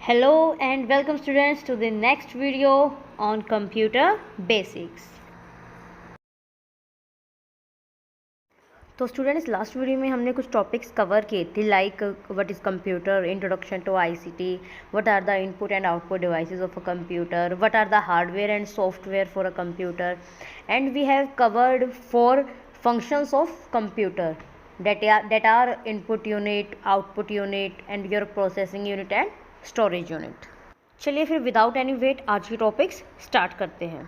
Hello and welcome students to the next video on computer basics. तो students last video में हमने कुछ topics cover किए थे like what is computer, introduction to ICT, what are the input and output devices of a computer, what are the hardware and software for a computer, and we have covered 4 functions of computer that are input unit, output unit and your processing unit and storage unit. चलिए फिर without any wait आज की topics start करते हैं।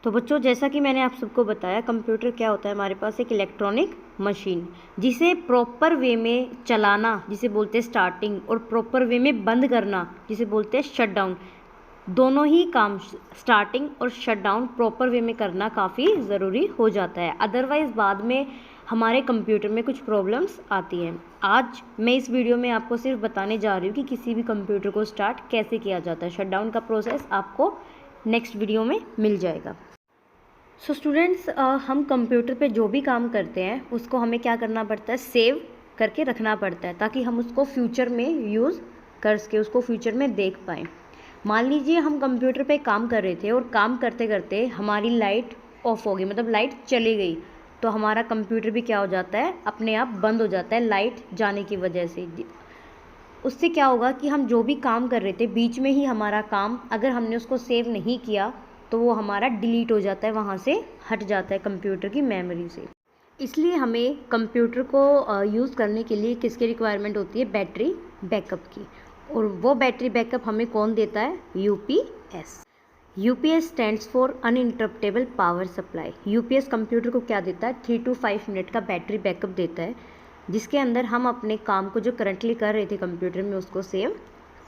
तो बच्चों जैसा कि मैंने आप सबको बताया, कंप्यूटर क्या होता है, हमारे पास एक इलेक्ट्रॉनिक मशीन जिसे प्रॉपर वे में चलाना जिसे बोलते हैं स्टार्टिंग, और प्रॉपर वे में बंद करना जिसे बोलते हैं शट डाउन। दोनों ही काम स्टार्टिंग और शट डाउन प्रॉपर वे में करना काफ़ी ज़रूरी हो जाता है, अदरवाइज़ बाद में हमारे कंप्यूटर में कुछ प्रॉब्लम्स आती हैं। आज मैं इस वीडियो में आपको सिर्फ बताने जा रही हूँ कि किसी भी कंप्यूटर को स्टार्ट कैसे किया जाता है। शट डाउन का प्रोसेस आपको नेक्स्ट वीडियो में मिल जाएगा। सो स्टूडेंट्स, हम कंप्यूटर पे जो भी काम करते हैं उसको हमें क्या करना पड़ता है, सेव करके रखना पड़ता है ताकि हम उसको फ्यूचर में यूज़ कर सके, उसको फ्यूचर में देख पाएँ। मान लीजिए हम कंप्यूटर पे काम कर रहे थे और काम करते करते हमारी लाइट ऑफ हो गई, मतलब लाइट चली गई, तो हमारा कंप्यूटर भी क्या हो जाता है, अपने आप बंद हो जाता है लाइट जाने की वजह से। उससे क्या होगा कि हम जो भी काम कर रहे थे बीच में ही हमारा काम, अगर हमने उसको सेव नहीं किया तो वो हमारा डिलीट हो जाता है, वहाँ से हट जाता है कंप्यूटर की मेमोरी से। इसलिए हमें कंप्यूटर को यूज़ करने के लिए किसकी रिक्वायरमेंट होती है, बैटरी बैकअप की। और वो बैटरी बैकअप हमें कौन देता है, UPS. UPS stands for uninterruptible power supply. UPS computer को क्या देता है, 3 to 5 मिनट का बैटरी बैकअप देता है, जिसके अंदर हम अपने काम को जो करंटली कर रहे थे कंप्यूटर में उसको सेव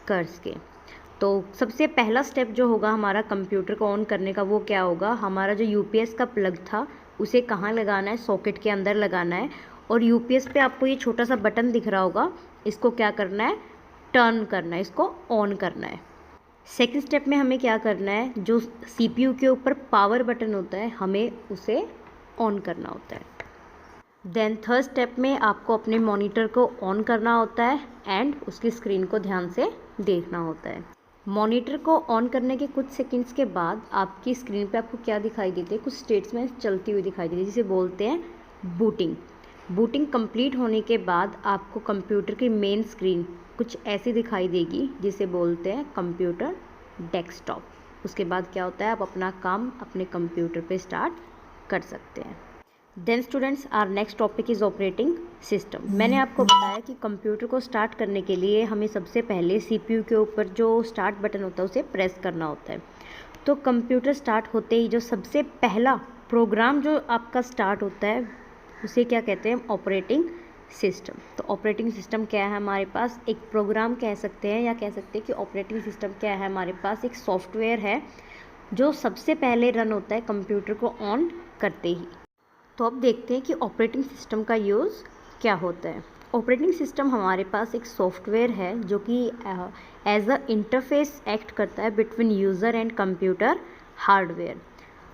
कर सके। तो सबसे पहला स्टेप जो होगा हमारा कंप्यूटर को ऑन करने का, वो क्या होगा, हमारा जो यूपीएस का प्लग था उसे कहाँ लगाना है, सॉकेट के अंदर लगाना है। और यूपीएस पे आपको ये छोटा सा बटन दिख रहा होगा, इसको क्या करना है, टर्न करना है, इसको ऑन करना है। सेकंड स्टेप में हमें क्या करना है, जो सीपीयू के ऊपर पावर बटन होता है हमें उसे ऑन करना होता है। देन थर्ड स्टेप में आपको अपने मॉनिटर को ऑन करना होता है एंड उसकी स्क्रीन को ध्यान से देखना होता है। मॉनिटर को ऑन करने के कुछ सेकंड्स के बाद आपकी स्क्रीन पे आपको क्या दिखाई देती है, कुछ स्टेटमेंट्स चलती हुई दिखाई देती है जिसे बोलते हैं बूटिंग। बूटिंग कंप्लीट होने के बाद आपको कंप्यूटर की मेन स्क्रीन कुछ ऐसी दिखाई देगी जिसे बोलते हैं कंप्यूटर डेस्कटॉप। उसके बाद क्या होता है, आप अपना काम अपने कंप्यूटर पे स्टार्ट कर सकते हैं। Then students, our next topic is operating system. मैंने आपको बताया कि कंप्यूटर को स्टार्ट करने के लिए हमें सबसे पहले सीपीयू के ऊपर जो स्टार्ट बटन होता है उसे प्रेस करना होता है। तो कंप्यूटर स्टार्ट होते ही जो सबसे पहला प्रोग्राम जो आपका स्टार्ट होता है उसे क्या कहते हैं, ऑपरेटिंग सिस्टम। तो ऑपरेटिंग सिस्टम क्या है, हमारे पास एक प्रोग्राम कह सकते हैं, या कह सकते हैं कि ऑपरेटिंग सिस्टम क्या है, हमारे पास एक सॉफ्टवेयर है जो सबसे पहले रन होता है कंप्यूटर को ऑन करते ही। तो अब देखते हैं कि ऑपरेटिंग सिस्टम का यूज़ क्या होता है। ऑपरेटिंग सिस्टम हमारे पास एक सॉफ्टवेयर है जो कि एज अ इंटरफेस एक्ट करता है between user and computer hardware.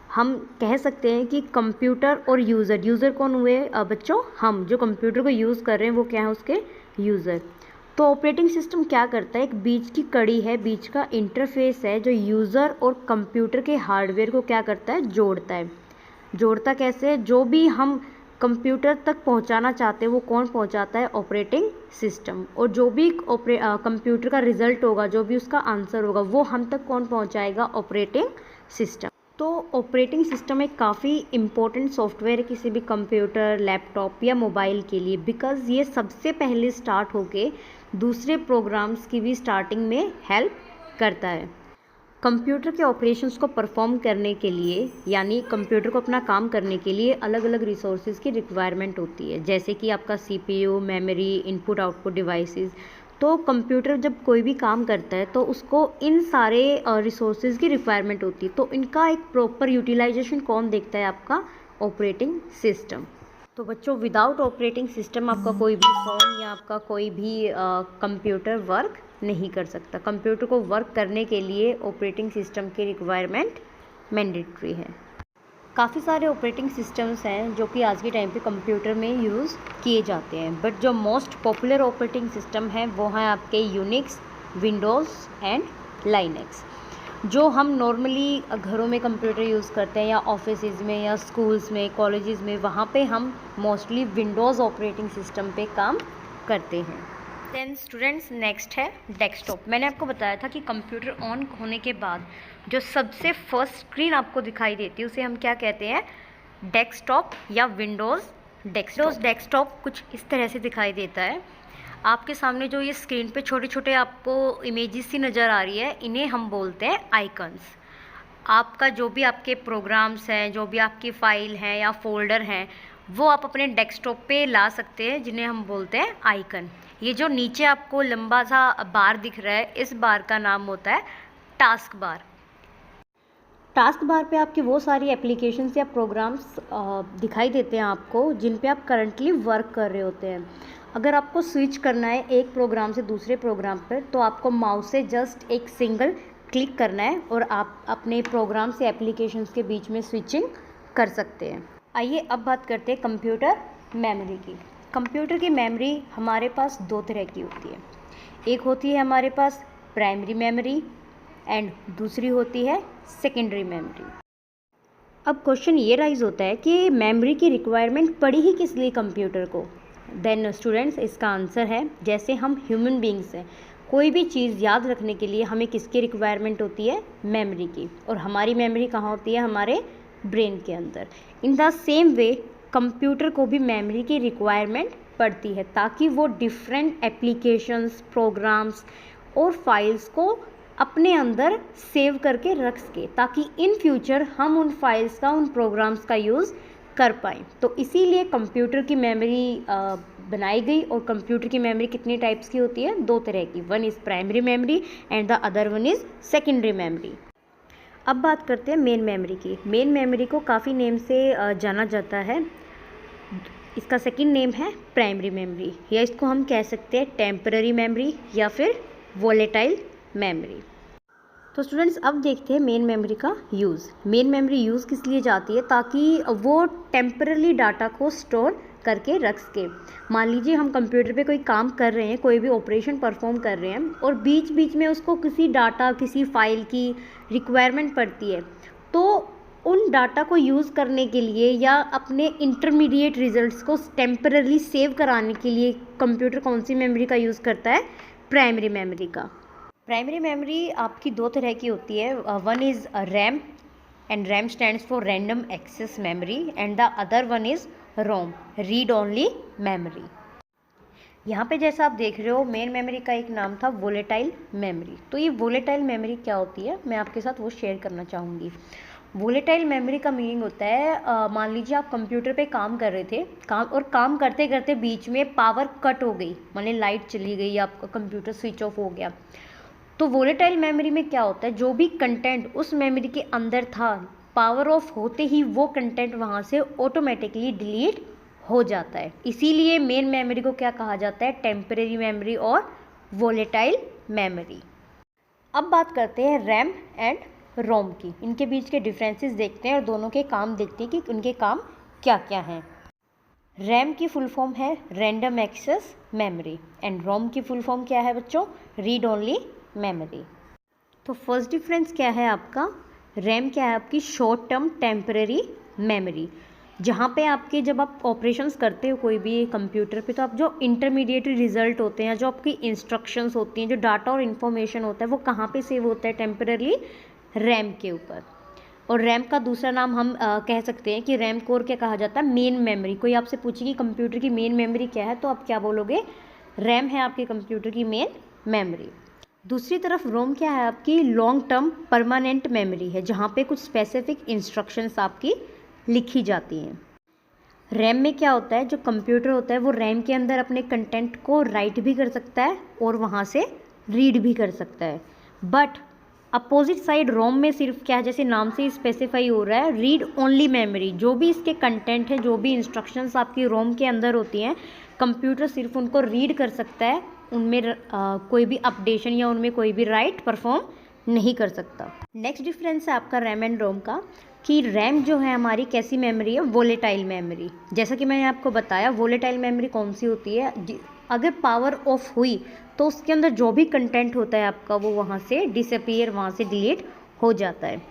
हम कह सकते हैं कि कंप्यूटर और यूज़र कौन हुए बच्चों, हम जो कंप्यूटर को यूज़ कर रहे हैं वो क्या है, उसके यूज़र। तो ऑपरेटिंग सिस्टम क्या करता है, एक बीच की कड़ी है, बीच का इंटरफेस है जो यूज़र और कंप्यूटर के हार्डवेयर को क्या करता है, जोड़ता है। जोड़ता कैसे, जो भी हम कंप्यूटर तक पहुंचाना चाहते हैं वो कौन पहुंचाता है, ऑपरेटिंग सिस्टम। और जो भी कंप्यूटर का रिजल्ट होगा, जो भी उसका आंसर होगा, वो हम तक कौन पहुंचाएगा, ऑपरेटिंग सिस्टम। तो ऑपरेटिंग सिस्टम एक काफ़ी इम्पोर्टेंट सॉफ्टवेयर है किसी भी कंप्यूटर, लैपटॉप या मोबाइल के लिए, बिकॉज़ ये सबसे पहले स्टार्ट होके दूसरे प्रोग्राम्स की भी स्टार्टिंग में हेल्प करता है। कंप्यूटर के ऑपरेशंस को परफॉर्म करने के लिए, यानी कंप्यूटर को अपना काम करने के लिए अलग अलग रिसोर्सेज की रिक्वायरमेंट होती है, जैसे कि आपका CPU, memory, input output devices. तो कंप्यूटर जब कोई भी काम करता है तो उसको इन सारे रिसोर्सेज की रिक्वायरमेंट होती है, तो इनका एक प्रॉपर यूटिलाइजेशन कौन देखता है, आपका ऑपरेटिंग सिस्टम। तो बच्चों विदाउट ऑपरेटिंग सिस्टम आपका कोई भी फ़ोन या आपका कोई भी कंप्यूटर वर्क नहीं कर सकता। कंप्यूटर को वर्क करने के लिए ऑपरेटिंग सिस्टम की रिक्वायरमेंट मैंडेटरी है। काफ़ी सारे ऑपरेटिंग सिस्टम्स हैं जो कि आज के टाइम पे कंप्यूटर में यूज़ किए जाते हैं, बट जो मोस्ट पॉपुलर ऑपरेटिंग सिस्टम है वो हैं आपके यूनिक्स, विंडोज़ एंड लाइनेक्स। जो हम नॉर्मली घरों में कंप्यूटर यूज़ करते हैं या ऑफिसेज में या स्कूल्स में, कॉलेजेस में, वहाँ पे हम मोस्टली विंडोज़ ऑपरेटिंग सिस्टम पे काम करते हैं। देन स्टूडेंट्स, नेक्स्ट है डेस्कटॉप। मैंने आपको बताया था कि कंप्यूटर ऑन होने के बाद जो सबसे फर्स्ट स्क्रीन आपको दिखाई देती है उसे हम क्या कहते हैं, डेस्कटॉप या विंडोज़ डेस्कटॉप कुछ इस तरह से दिखाई देता है। आपके सामने जो ये स्क्रीन पे छोटे छोटे आपको इमेजेस सी नज़र आ रही है, इन्हें हम बोलते हैं आइकन्स। आपका जो भी आपके प्रोग्राम्स हैं, जो भी आपकी फ़ाइल हैं या फोल्डर हैं, वो आप अपने डेस्कटॉप पे ला सकते हैं, जिन्हें हम बोलते हैं आइकन। ये जो नीचे आपको लंबा सा बार दिख रहा है, इस बार का नाम होता है टास्क बार। टास्क बार पे आपकी वो सारी एप्लीकेशंस या प्रोग्राम्स दिखाई देते हैं आपको, जिन पे आप करंटली वर्क कर रहे होते हैं। अगर आपको स्विच करना है एक प्रोग्राम से दूसरे प्रोग्राम पर, तो आपको माउस से जस्ट एक सिंगल क्लिक करना है और आप अपने प्रोग्राम से एप्लीकेशंस के बीच में स्विचिंग कर सकते हैं। आइए अब बात करते हैं कंप्यूटर मेमोरी की। कंप्यूटर की मेमोरी हमारे पास दो तरह की होती है। एक होती है हमारे पास प्राइमरी मेमोरी एंड दूसरी होती है सेकेंडरी मेमोरी। अब क्वेश्चन ये राइज होता है कि मेमोरी की रिक्वायरमेंट पड़ी ही किस लिए कंप्यूटर को। देन स्टूडेंट्स, इसका आंसर है, जैसे हम ह्यूमन बींग्स हैं, कोई भी चीज़ याद रखने के लिए हमें किसकी रिक्वायरमेंट होती है, मेमोरी की। और हमारी मेमोरी कहाँ होती है, हमारे ब्रेन के अंदर। In the same way computer को भी मेमोरी की रिक्वायरमेंट पड़ती है, ताकि वो डिफरेंट एप्लीकेशंस, प्रोग्राम्स और फाइल्स को अपने अंदर सेव करके रख सके, ताकि इन फ्यूचर हम उन फाइल्स का, उन प्रोग्राम्स का यूज़ कर पाएँ। तो इसीलिए कंप्यूटर की मेमोरी बनाई गई। और कंप्यूटर की मेमोरी कितनी टाइप्स की होती है, दो तरह की। One is primary memory and the other one is secondary memory. अब बात करते हैं मेन मेमोरी की। मेन मेमोरी को काफ़ी नेम से जाना जाता है। इसका सेकंड नेम है प्राइमरी मेमोरी, या इसको हम कह सकते हैं टेम्पररी मेमोरी या फिर वोलेटाइल मेमोरी। तो स्टूडेंट्स, अब देखते हैं मेन मेमोरी का यूज़। मेन मेमोरी यूज़ किस लिए जाती है, ताकि वो टेम्पररी डाटा को स्टोर करके रख सके। मान लीजिए हम कंप्यूटर पे कोई काम कर रहे हैं, कोई भी ऑपरेशन परफॉर्म कर रहे हैं, और बीच बीच में उसको किसी डाटा, किसी फाइल की रिक्वायरमेंट पड़ती है, तो उन डाटा को यूज़ करने के लिए या अपने इंटरमीडिएट रिजल्ट्स को टेम्पररी सेव कराने के लिए कंप्यूटर कौन सी मेमोरी का यूज़ करता है, प्राइमरी मेमोरी का। प्राइमरी मेमोरी आपकी दो तरह की होती है। One is RAM and RAM stands for random access memory and the other one is ROM, read only memory. यहाँ पे जैसा आप देख रहे हो, मेन मेमोरी का एक नाम था वोलेटाइल मेमोरी। तो ये वोलेटाइल मेमोरी क्या होती है, मैं आपके साथ वो शेयर करना चाहूँगी। वोलेटाइल मेमोरी का मीनिंग होता है, मान लीजिए आप कंप्यूटर पे काम कर रहे थे, काम करते करते बीच में पावर कट हो गई, माने लाइट चली गई या आपका कंप्यूटर स्विच ऑफ हो गया। तो वोलेटाइल मेमोरी में क्या होता है, जो भी कंटेंट उस मेमोरी के अंदर था, पावर ऑफ होते ही वो कंटेंट वहाँ से ऑटोमेटिकली डिलीट हो जाता है। इसीलिए मेन मेमोरी को क्या कहा जाता है, टेम्परेरी मेमोरी और वोलेटाइल मेमोरी। अब बात करते हैं रैम एंड रोम की। इनके बीच के डिफरेंसेस देखते हैं और दोनों के काम देखते हैं कि उनके काम क्या क्या हैं। रैम की फुल फॉर्म है रैंडम एक्सेस मेमोरी एंड रोम की फुल फॉर्म क्या है बच्चों, रीड ओनली मेमोरी। तो फर्स्ट डिफरेंस क्या है आपका, रैम क्या है आपकी शॉर्ट टर्म टेम्परेरी मेमोरी, जहाँ पे आपके जब आप ऑपरेशंस करते हो कोई भी कंप्यूटर पे, तो आप जो इंटरमीडिएट रिजल्ट होते हैं, जो आपकी इंस्ट्रक्शंस होती हैं, जो डाटा और इन्फॉर्मेशन होता है, वो कहाँ पे सेव होता है, टेम्परेरी रैम के ऊपर। और रैम का दूसरा नाम हम कह सकते हैं कि रैम कोर क्या कहा जाता है, मेन मेमोरी। कोई आपसे पूछे कि कंप्यूटर की मेन मेमोरी क्या है, तो आप क्या बोलोगे, रैम है आपके कंप्यूटर की मेन मेमोरी। दूसरी तरफ रोम क्या है आपकी लॉन्ग टर्म परमानेंट मेमोरी है, जहाँ पे कुछ स्पेसिफिक इंस्ट्रक्शंस आपकी लिखी जाती हैं। रैम में क्या होता है, जो कंप्यूटर होता है वो रैम के अंदर अपने कंटेंट को राइट भी कर सकता है और वहाँ से रीड भी कर सकता है। बट अपोजिट साइड रोम में सिर्फ क्या है, जैसे नाम से ही स्पेसिफाई हो रहा है, रीड ओनली मेमोरी। जो भी इसके कंटेंट है, जो भी इंस्ट्रक्शंस आपकी रोम के अंदर होती हैं, कंप्यूटर सिर्फ उनको रीड कर सकता है, उनमें कोई भी अपडेशन या उनमें कोई भी राइट परफॉर्म नहीं कर सकता। नेक्स्ट डिफरेंस है आपका रैम एंड रोम का, कि रैम जो है हमारी कैसी मेमोरी है, वोलेटाइल मेमोरी। जैसा कि मैंने आपको बताया, वोलेटाइल मेमोरी कौन सी होती है, अगर पावर ऑफ हुई तो उसके अंदर जो भी कंटेंट होता है आपका वो वहाँ से डिसअपीयर, वहाँ से डिलीट हो जाता है।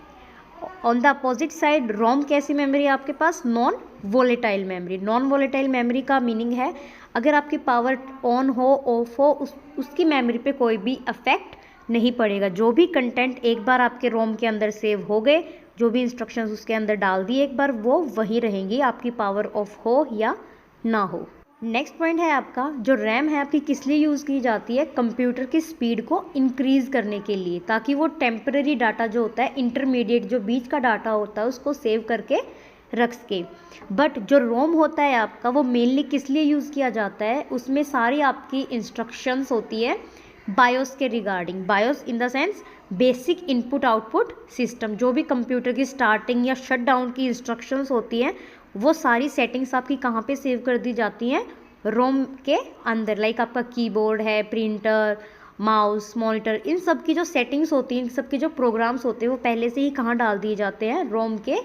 On the opposite side ROM कैसी मेमोरी है आपके पास? Non volatile memory. Non volatile memory का मीनिंग है अगर आपकी पावर ऑन हो ऑफ हो उसकी मेमोरी पे कोई भी अफेक्ट नहीं पड़ेगा। जो भी कंटेंट एक बार आपके रोम के अंदर सेव हो गए, जो भी इंस्ट्रक्शंस उसके अंदर डाल दिए एक बार, वो वही रहेंगी, आपकी पावर ऑफ हो या ना हो। नेक्स्ट पॉइंट है आपका, जो रैम है आपकी किस लिए यूज़ की जाती है? कंप्यूटर की स्पीड को इंक्रीज़ करने के लिए, ताकि वो टेम्पररी डाटा जो होता है, इंटरमीडिएट जो बीच का डाटा होता है, उसको सेव करके रख सके। बट जो रोम होता है आपका, वो मेनली किस लिए यूज़ किया जाता है? उसमें सारी आपकी इंस्ट्रक्शंस होती है बायोस के regarding. BIOS in the sense basic input output system. जो भी कंप्यूटर की स्टार्टिंग या शट डाउन की इंस्ट्रक्शंस होती हैं, वो सारी सेटिंग्स आपकी कहाँ पे सेव कर दी जाती हैं? रोम के अंदर। लाइक आपका कीबोर्ड है, प्रिंटर, माउस, मॉनिटर, इन सब की जो सेटिंग्स होती हैं, इन सब के जो प्रोग्राम्स होते हैं, वो पहले से ही कहाँ डाल दिए जाते हैं? रोम के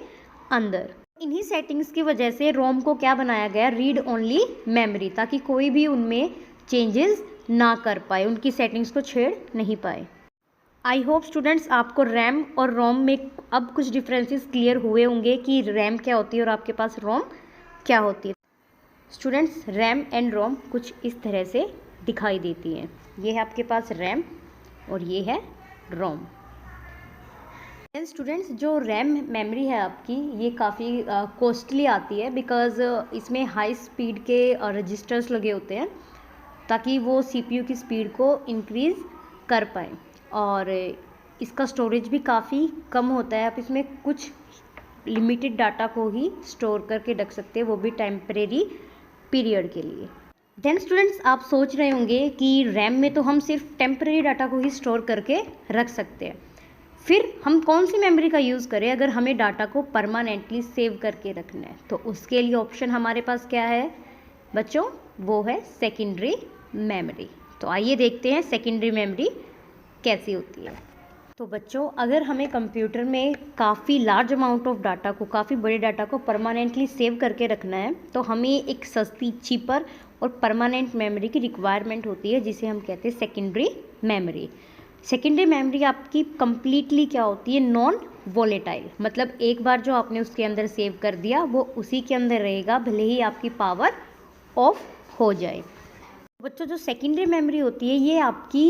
अंदर। इन्हीं सेटिंग्स की वजह से रोम को क्या बनाया गया? रीड ओनली मेमोरी, ताकि कोई भी उनमें चेंजेस ना कर पाए, उनकी सेटिंग्स को छेड़ नहीं पाए। आई होप स्टूडेंट्स आपको रैम और रोम में अब कुछ डिफरेंसेस क्लियर हुए होंगे कि रैम क्या होती है और आपके पास रोम क्या होती है। स्टूडेंट्स, रैम एंड रोम कुछ इस तरह से दिखाई देती हैं। ये है आपके पास रैम और ये है रोम। स्टूडेंट्स, जो रैम मेमोरी है आपकी, ये काफ़ी कॉस्टली आती है, बिकॉज़ इसमें हाई स्पीड के रजिस्टर्स लगे होते हैं, ताकि वो सीपीयू की स्पीड को इंक्रीज़ कर पाएँ। और इसका स्टोरेज भी काफ़ी कम होता है। आप इसमें कुछ लिमिटेड डाटा को ही स्टोर करके रख सकते हैं, वो भी टेम्परेरी पीरियड के लिए। देन स्टूडेंट्स, आप सोच रहे होंगे कि रैम में तो हम सिर्फ टेम्परेरी डाटा को ही स्टोर करके रख सकते हैं, फिर हम कौन सी मेमोरी का यूज़ करें अगर हमें डाटा को परमानेंटली सेव करके रखना है? तो उसके लिए ऑप्शन हमारे पास क्या है बच्चों? वो है सेकेंडरी मेमोरी। तो आइए देखते हैं सेकेंडरी मेमोरी कैसी होती है। तो बच्चों, अगर हमें कंप्यूटर में काफ़ी लार्ज अमाउंट ऑफ डाटा को, काफ़ी बड़े डाटा को परमानेंटली सेव करके रखना है, तो हमें एक सस्ती, चीपर और परमानेंट मेमोरी की रिक्वायरमेंट होती है, जिसे हम कहते हैं सेकेंडरी मेमोरी। सेकेंडरी मेमोरी आपकी कंप्लीटली क्या होती है? Non volatile. मतलब एक बार जो आपने उसके अंदर सेव कर दिया, वो उसी के अंदर रहेगा, भले ही आपकी पावर ऑफ हो जाए। बच्चों, जो सेकेंडरी मेमोरी होती है, ये आपकी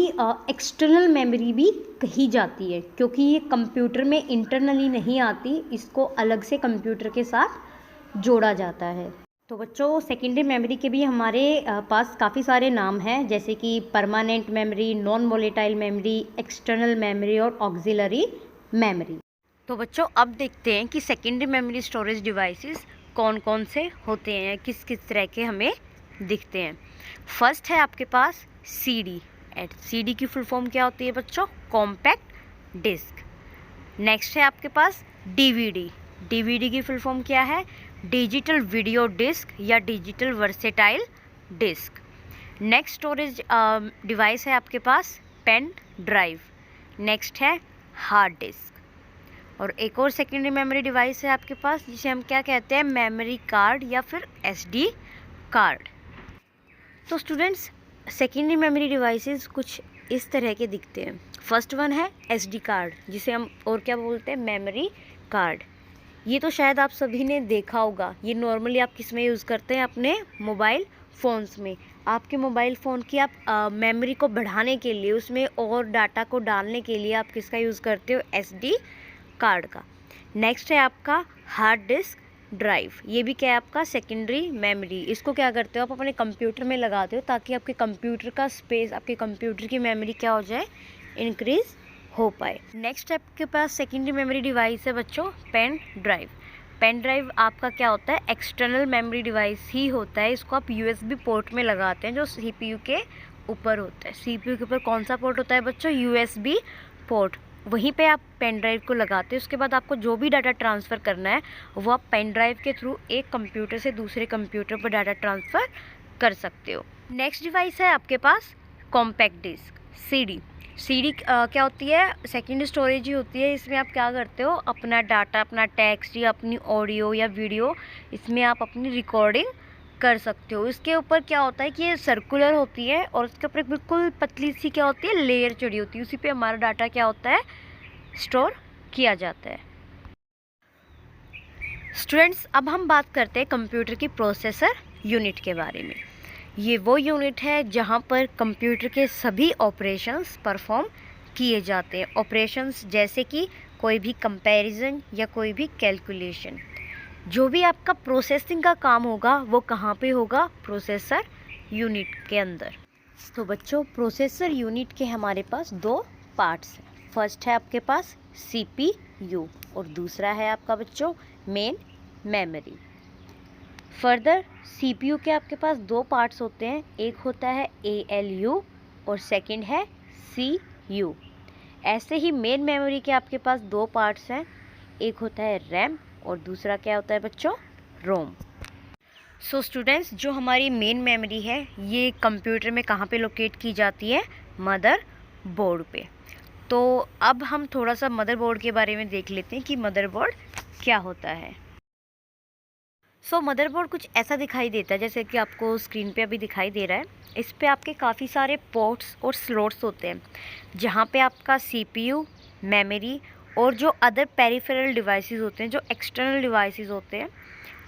एक्सटर्नल मेमोरी भी कही जाती है, क्योंकि ये कंप्यूटर में इंटरनली नहीं आती, इसको अलग से कंप्यूटर के साथ जोड़ा जाता है। तो बच्चों, सेकेंडरी मेमोरी के भी हमारे पास काफ़ी सारे नाम हैं, जैसे कि permanent memory, non volatile memory, external memory और ऑक्सिलरी मेमोरी। तो बच्चों, अब देखते हैं कि सेकेंडरी मेमोरी स्टोरेज डिवाइसेस कौन कौन से होते हैं, किस किस तरह के हमें दिखते हैं। फर्स्ट है आपके पास सीडी। सीडी की फुल फॉर्म क्या होती है बच्चों? Compact disc. नेक्स्ट है आपके पास डीवीडी। डीवीडी की फुल फॉर्म क्या है? डिजिटल वीडियो डिस्क या digital versatile disc. Next storage device है आपके पास पेन ड्राइव। नेक्स्ट है हार्ड डिस्क। और एक और सेकेंडरी मेमोरी डिवाइस है आपके पास, जिसे हम क्या कहते हैं? मेमोरी कार्ड या फिर एसडी कार्ड। तो स्टूडेंट्स, सेकेंडरी मेमोरी डिवाइसेस कुछ इस तरह के दिखते हैं। फर्स्ट वन है एसडी कार्ड, जिसे हम और क्या बोलते हैं? Memory card. ये तो शायद आप सभी ने देखा होगा। ये नॉर्मली आप किस में यूज़ करते हैं? अपने मोबाइल फ़ोन्स में। आपके मोबाइल फ़ोन की आप मेमोरी को बढ़ाने के लिए, उसमें और डाटा को डालने के लिए आप किसका यूज़ करते हो? एसडी कार्ड का। नेक्स्ट है आपका हार्ड डिस्क ड्राइव। ये भी क्या है? आपका सेकेंडरी मेमोरी। इसको क्या करते हो? आप अपने कंप्यूटर में लगाते हो, ताकि आपके कंप्यूटर का स्पेस, आपके कंप्यूटर की मेमोरी क्या हो जाए? इंक्रीज़ हो पाए। नेक्स्ट आपके पास सेकेंडरी मेमोरी डिवाइस है बच्चों पेन ड्राइव। पेन ड्राइव आपका क्या होता है? एक्सटर्नल मेमोरी डिवाइस ही होता है। इसको आप यूएसबी पोर्ट में लगाते हैं, जो सीपीयू के ऊपर होता है। सीपीयू के ऊपर कौन सा पोर्ट होता है बच्चों? USB port. वहीं पे आप पेन ड्राइव को लगाते हो। उसके बाद आपको जो भी डाटा ट्रांसफ़र करना है, वो आप पेन ड्राइव के थ्रू एक कंप्यूटर से दूसरे कंप्यूटर पर डाटा ट्रांसफ़र कर सकते हो। नेक्स्ट डिवाइस है आपके पास कॉम्पैक्ट डिस्क, सीडी। सीडी क्या होती है? सेकेंडरी स्टोरेज ही होती है। इसमें आप क्या करते हो? अपना डाटा, अपना टेक्स्ट या अपनी ऑडियो या वीडियो, इसमें आप अपनी रिकॉर्डिंग कर सकते हो। इसके ऊपर क्या होता है कि ये सर्कुलर होती है और उसके ऊपर एक बिल्कुल पतली सी क्या होती है, लेयर चढ़ी होती है, उसी पे हमारा डाटा क्या होता है, स्टोर किया जाता है। स्टूडेंट्स, अब हम बात करते हैं कंप्यूटर की प्रोसेसर यूनिट के बारे में। ये वो यूनिट है जहाँ पर कंप्यूटर के सभी ऑपरेशंस परफॉर्म किए जाते हैं। ऑपरेशंस जैसे कि कोई भी कंपैरिजन या कोई भी कैलकुलेशन, जो भी आपका प्रोसेसिंग का काम होगा वो कहाँ पे होगा, प्रोसेसर यूनिट के अंदर। तो बच्चों, प्रोसेसर यूनिट के हमारे पास दो पार्ट्स हैं। फर्स्ट है आपके पास CPU और दूसरा है आपका बच्चों मेन मेमोरी। फर्दर CPU के आपके पास दो पार्ट्स होते हैं, एक होता है ALU और सेकंड है CU। ऐसे ही मेन मेमोरी के आपके पास दो पार्ट्स हैं, एक होता है रैम और दूसरा क्या होता है बच्चों, रोम। सो स्टूडेंट्स, जो हमारी मेन मेमोरी है ये कंप्यूटर में कहाँ पे लोकेट की जाती है, मदर बोर्ड पे। तो अब हम थोड़ा सा मदरबोर्ड के बारे में देख लेते हैं कि मदरबोर्ड क्या होता है। सो मदरबोर्ड कुछ ऐसा दिखाई देता है जैसे कि आपको स्क्रीन पे अभी दिखाई दे रहा है। इस पे आपके काफ़ी सारे पोर्ट्स और स्लॉट्स होते हैं जहाँ पे आपका CPU, मेमोरी और जो अदर पेरिफेरल डिवाइसेस होते हैं, जो एक्सटर्नल डिवाइसेस होते हैं,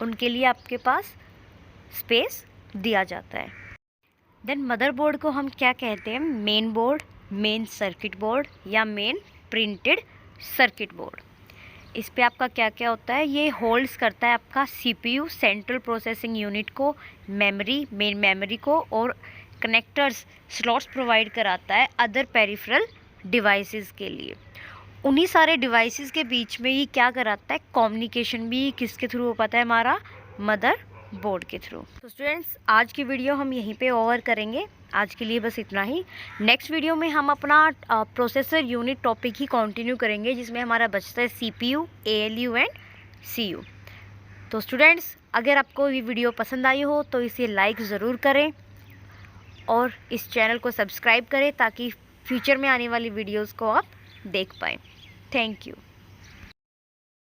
उनके लिए आपके पास स्पेस दिया जाता है। देन मदरबोर्ड को हम क्या कहते हैं, main board, main circuit board या मेन प्रिंटेड सर्किट बोर्ड। इस पे आपका क्या क्या होता है, ये होल्ड्स करता है आपका CPU सेंट्रल प्रोसेसिंग यूनिट को, मेमोरी मेन मेमोरी को, और कनेक्टर्स स्लॉट्स प्रोवाइड कराता है अदर पेरिफेरल डिवाइसेस के लिए। उन्हीं सारे डिवाइसेस के बीच में ये क्या कराता है, कम्युनिकेशन भी किसके थ्रू हो पाता है, हमारा मदर बोर्ड के थ्रू। तो स्टूडेंट्स, आज की वीडियो हम यहीं पे ओवर करेंगे। आज के लिए बस इतना ही। नेक्स्ट वीडियो में हम अपना प्रोसेसर यूनिट टॉपिक ही कंटिन्यू करेंगे, जिसमें हमारा बचता है CPU, ALU एंड CU। तो स्टूडेंट्स, अगर आपको ये वीडियो पसंद आई हो तो इसे लाइक ज़रूर करें और इस चैनल को सब्सक्राइब करें ताकि फ्यूचर में आने वाली वीडियोज़ को आप देख पाएँ। Thank you.